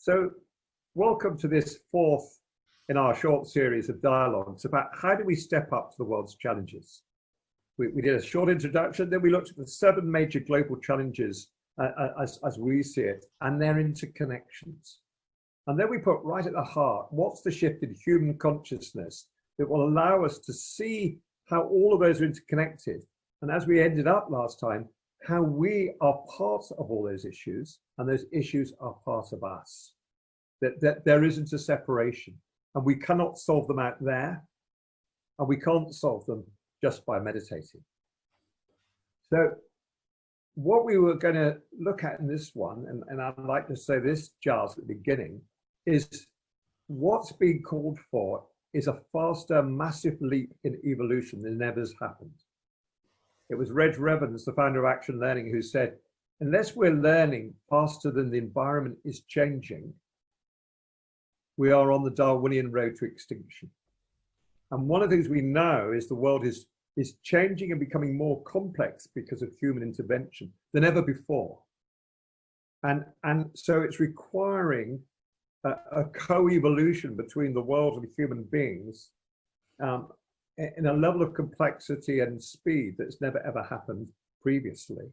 So welcome to this fourth in our short series of dialogues about how do we step up to the world's challenges. We did a short introduction, then we looked at the 7 major global challenges as we see it, and their interconnections. And then we put right at the heart, what's the shift in human consciousness that will allow us to see how all of those are interconnected. And as we ended up last time, how we are part of all those issues, and those issues are part of us. That there isn't a separation, and we cannot solve them out there, and we can't solve them just by meditating. So what we were going to look at in this one, and I'd like to say this, Giles, at the beginning, is what's being called for is a faster, massive leap in evolution than ever has happened. It was Reg Revans, the founder of Action Learning, who said, unless we're learning faster than the environment is changing, we are on the Darwinian road to extinction. And one of the things we know is the world is changing and becoming more complex because of human intervention than ever before. And so it's requiring a co-evolution between the world and human beings in a level of complexity and speed that's never ever happened previously.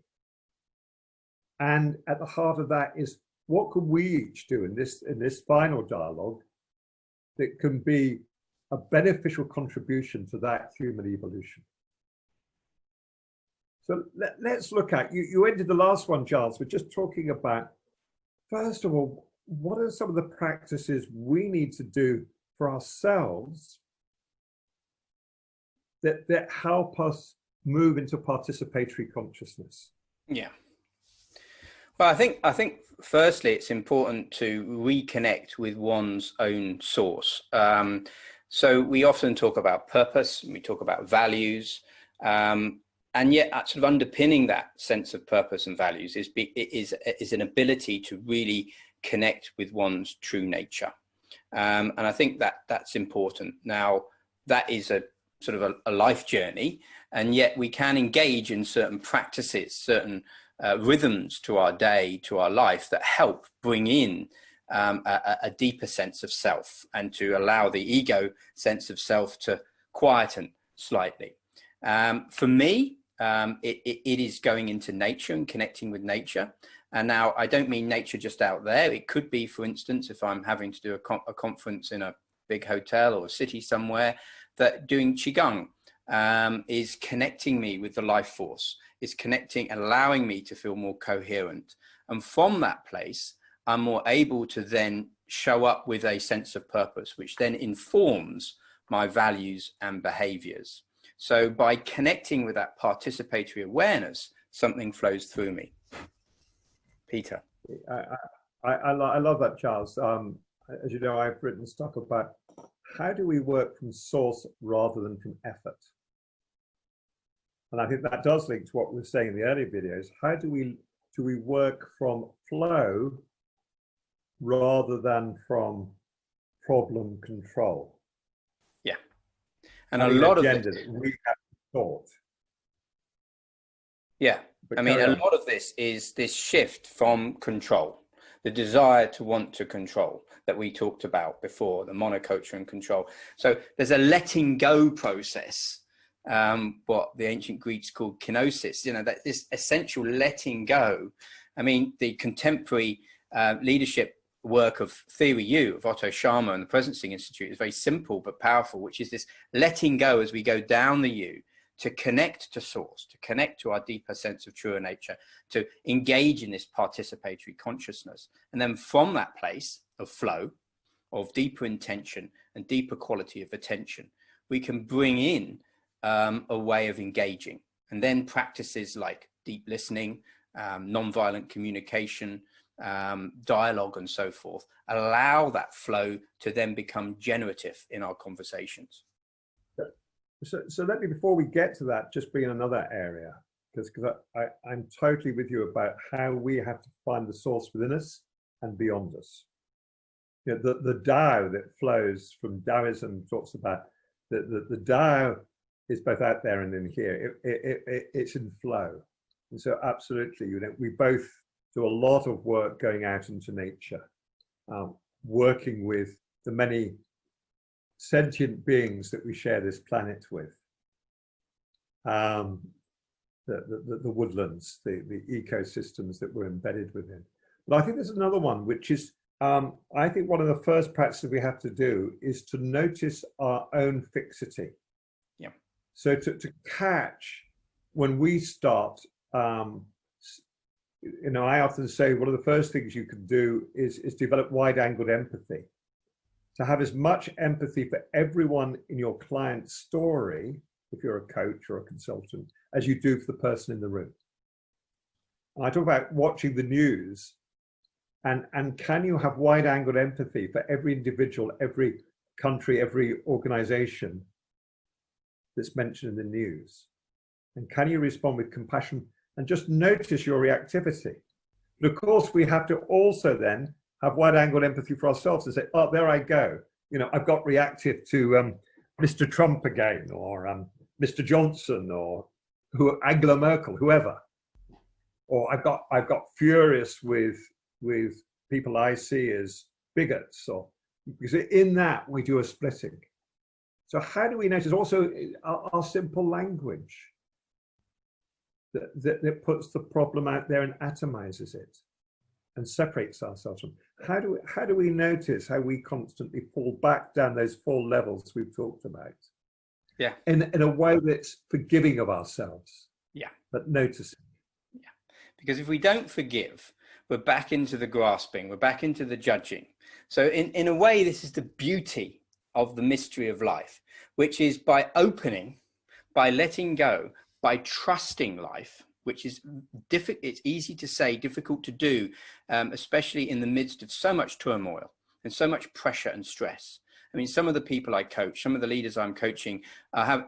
And at the heart of that is, what can we each do in this final dialogue that can be a beneficial contribution to that human evolution? So let's look at, you ended the last one, Giles, with just talking about, first of all, what are some of the practices we need to do for ourselves that help us move into participatory consciousness? Yeah. Well, I think firstly, it's important to reconnect with one's own source. So we often talk about purpose, and we talk about values, and yet sort of underpinning that sense of purpose and values is an ability to really connect with one's true nature. And I think that's important. Now, that is a sort of a life journey, and yet we can engage in certain practices, certain rhythms to our day, to our life, that help bring in a deeper sense of self, and to allow the ego sense of self to quieten slightly. For me, it is going into nature and connecting with nature. And now I don't mean nature just out there. It could be, for instance, if I'm having to do a conference in a big hotel or a city somewhere, that doing Qigong is connecting me with the life force, is connecting, allowing me to feel more coherent. And from that place, I'm more able to then show up with a sense of purpose, which then informs my values and behaviors. So by connecting with that participatory awareness, something flows through me. Peter. I love that, Giles. As you know, I've written stuff about how do we work from source rather than from effort? And I think that does link to what we were saying in the earlier videos. How do we work from flow rather than from problem control? Yeah. And a lot of it that we have thought. Yeah. I mean, a lot of this is this shift from control, the desire to want to control that we talked about before, the monoculture and control. So there's a letting go process, what the ancient Greeks called kenosis, that this essential letting go. I mean, the contemporary leadership work of Theory U of Otto Scharmer and the Presencing Institute is very simple but powerful, which is this letting go as we go down the U, to connect to source, to connect to our deeper sense of truer nature, to engage in this participatory consciousness. And then from that place of flow, of deeper intention and deeper quality of attention, we can bring in a way of engaging. And then practices like deep listening, nonviolent communication, dialogue and so forth, allow that flow to then become generative in our conversations. So let me, before we get to that, just bring in another area, because I'm totally with you about how we have to find the source within us and beyond us. The Tao that flows from Taoism talks about the Tao is both out there and in here. It's in flow. And so absolutely, we both do a lot of work going out into nature. working with the many sentient beings that we share this planet with. The woodlands, the ecosystems that we're embedded within. But I think there's another one, which is, I think one of the first practices we have to do is to notice our own fixity. Yeah. So to catch when we start, you know, I often say one of the first things you can do is develop wide-angled empathy. To have as much empathy for everyone in your client's story, if you're a coach or a consultant, as you do for the person in the room. And I talk about watching the news, and can you have wide-angled empathy for every individual, every country, every organization that's mentioned in the news? And can you respond with compassion and just notice your reactivity? But of course, we have to also then have wide-angled empathy for ourselves and say, oh, there I go. You know, I've got reactive to Mr. Trump again, or Mr. Johnson, or Angela Merkel, whoever. Or I've got furious with people I see as bigots, or because in that we do a splitting. So how do we notice also our simple language that puts the problem out there and atomizes it and separates ourselves from? How do we notice how we constantly fall back down those 4 levels we've talked about? Yeah. In a way that's forgiving of ourselves. Yeah. But noticing. Yeah. Because if we don't forgive, we're back into the grasping, we're back into the judging. So in a way, this is the beauty of the mystery of life, which is by opening, by letting go, by trusting life, which is difficult. It's easy to say, difficult to do, especially in the midst of so much turmoil and so much pressure and stress. I mean, some of the people I coach, some of the leaders I'm coaching,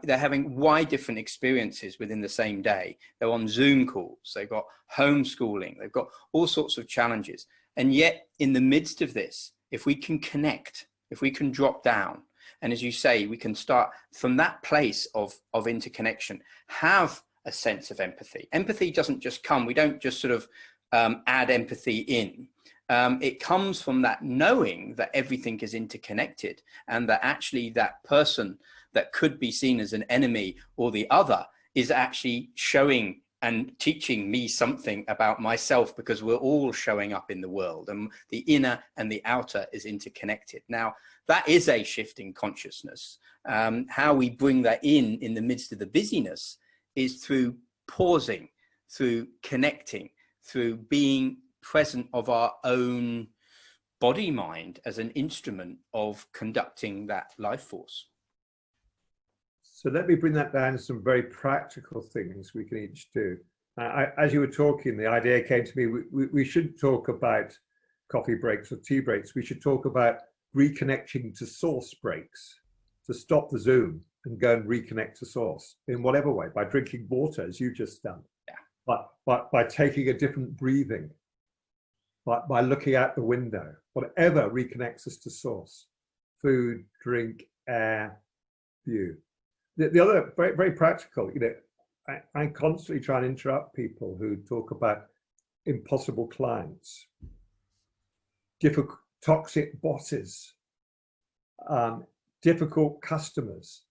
they're having wide different experiences within the same day. They're on Zoom calls, they've got homeschooling, they've got all sorts of challenges. And yet in the midst of this, if we can connect, if we can drop down, and as you say, we can start from that place of interconnection, have a sense of empathy. Empathy doesn't just come, we don't just sort of add empathy in. It comes from that knowing that everything is interconnected, and that actually that person that could be seen as an enemy or the other is actually showing and teaching me something about myself, because we're all showing up in the world and the inner and the outer is interconnected. Now, that is a shift in consciousness. How we bring that in the midst of the busyness is through pausing, through connecting, through being present of our own body mind as an instrument of conducting that life force. So let me bring that down to some very practical things we can each do. As you were talking, the idea came to me, we should talk about coffee breaks or tea breaks. We should talk about reconnecting to source breaks, to stop the Zoom and go and reconnect to source in whatever way, by drinking water, as you just done, but by taking a different breathing, by looking out the window, whatever reconnects us to source, food, drink, air, view. The other very, very practical, you know, I constantly try and interrupt people who talk about impossible clients, difficult, toxic bosses, difficult customers.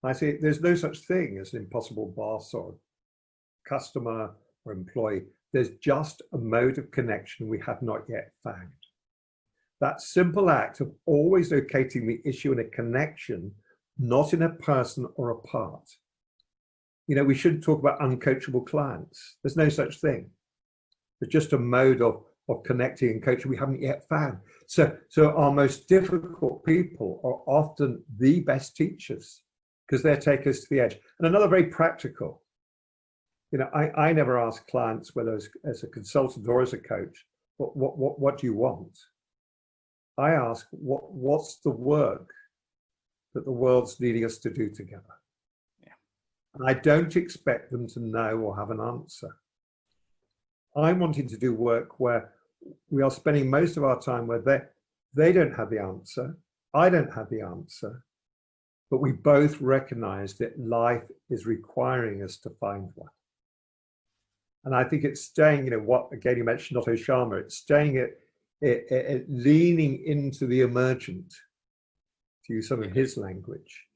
I say there's no such thing as an impossible boss or customer or employee. There's just a mode of connection we have not yet found. That simple act of always locating the issue in a connection, not in a person or a part. You know, we shouldn't talk about uncoachable clients. There's no such thing. There's just a mode of connecting and coaching we haven't yet found. So our most difficult people are often the best teachers, because they take us to the edge. And another very practical, you know, I never ask clients, whether as a consultant or as a coach, what do you want? I ask, what's the work that the world's needing us to do together? Yeah. And I don't expect them to know or have an answer. I'm wanting to do work where we are spending most of our time where they don't have the answer, I don't have the answer, but we both recognize that life is requiring us to find one. And I think it's staying, you know, what, again, you mentioned Otto Scharmer, it's staying leaning into the emergent, to use some of his language,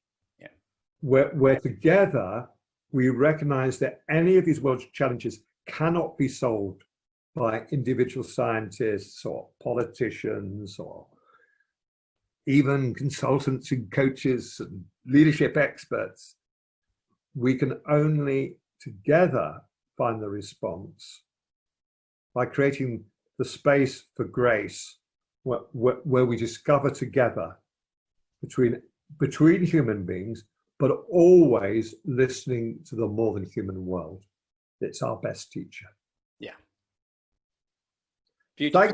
where together we recognize that any of these world's challenges cannot be solved by individual scientists or politicians or even consultants and coaches and leadership experts. We can only together find the response by creating the space for grace where we discover together between human beings, but always listening to the more than human world. It's our best teacher. Yeah. Beautiful.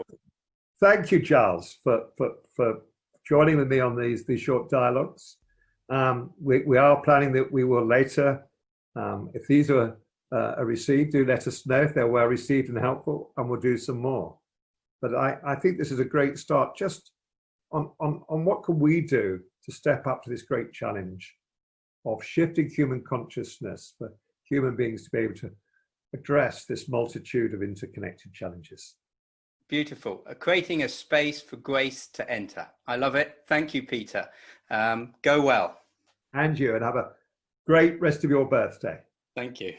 Thank you, Giles, for joining with me on these short dialogues. We are planning that we will later, if these are received, do let us know if they're well received and helpful, and we'll do some more. But I think this is a great start just on what can we do to step up to this great challenge of shifting human consciousness for human beings to be able to address this multitude of interconnected challenges. Beautiful. Creating a space for grace to enter. I love it. Thank you, Peter. Go well. And you, and have a great rest of your birthday. Thank you.